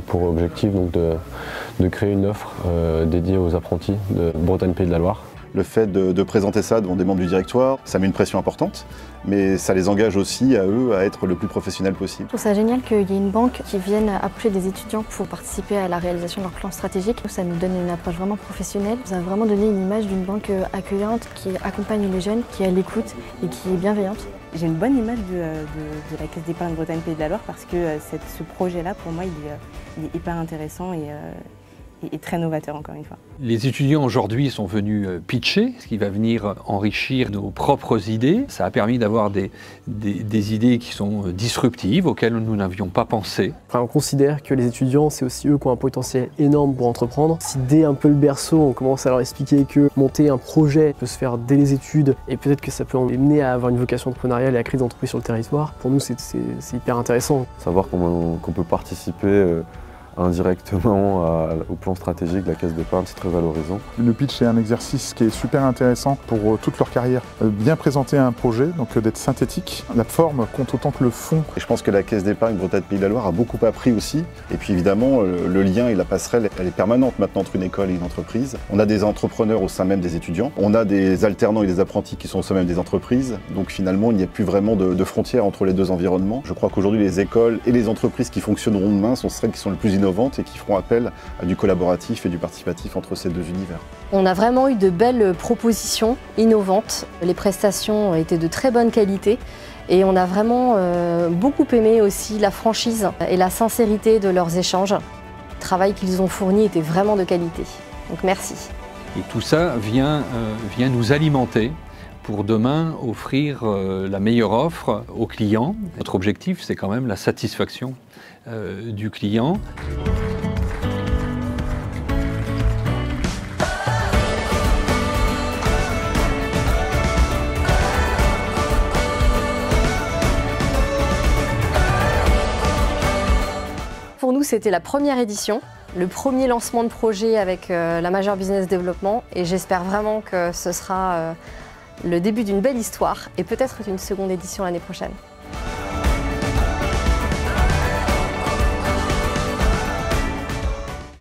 pour objectif donc, de créer une offre dédiée aux apprentis de Bretagne Pays de la Loire. Le fait de présenter ça devant des membres du directoire, ça met une pression importante, mais ça les engage aussi à eux à être le plus professionnel possible. Je trouve ça génial qu'il y ait une banque qui vienne approcher des étudiants pour participer à la réalisation de leur plan stratégique. Ça nous donne une approche vraiment professionnelle. Ça a vraiment donné une image d'une banque accueillante qui accompagne les jeunes, qui est à l'écoute et qui est bienveillante. J'ai une bonne image de la Caisse d'épargne Bretagne Pays de la Loire parce que ce projet-là, pour moi, il est hyper intéressant et très novateur encore une fois. Les étudiants aujourd'hui sont venus pitcher, ce qui va venir enrichir nos propres idées. Ça a permis d'avoir des idées qui sont disruptives, auxquelles nous n'avions pas pensé. Enfin, on considère que les étudiants, c'est aussi eux qui ont un potentiel énorme pour entreprendre. Si dès un peu le berceau, on commence à leur expliquer que monter un projet peut se faire dès les études et peut-être que ça peut les mener à avoir une vocation entrepreneuriale et à créer des entreprises sur le territoire, pour nous c'est hyper intéressant. Savoir qu'on peut participer indirectement au plan stratégique de la caisse d'épargne, c'est très valorisant. Le pitch est un exercice qui est super intéressant pour toute leur carrière. Bien présenter un projet, donc d'être synthétique. La forme compte autant que le fond. Et je pense que la caisse d'épargne Bretagne Pays de la Loire a beaucoup appris aussi. Et puis évidemment, le lien et la passerelle, elle est permanente maintenant entre une école et une entreprise. On a des entrepreneurs au sein même des étudiants. On a des alternants et des apprentis qui sont au sein même des entreprises. Donc finalement, il n'y a plus vraiment de frontières entre les deux environnements. Je crois qu'aujourd'hui, les écoles et les entreprises qui fonctionneront demain sont celles qui sont les plus innovantes et qui feront appel à du collaboratif et du participatif entre ces deux univers. On a vraiment eu de belles propositions innovantes. Les prestations étaient de très bonne qualité et on a vraiment beaucoup aimé aussi la franchise et la sincérité de leurs échanges. Le travail qu'ils ont fourni était vraiment de qualité. Donc merci. Et tout ça vient nous alimenter pour demain offrir la meilleure offre aux clients. Notre objectif, c'est quand même la satisfaction du client. Pour nous, c'était la première édition, le premier lancement de projet avec la Major Business Development et j'espère vraiment que ce sera le début d'une belle histoire et peut-être une seconde édition l'année prochaine.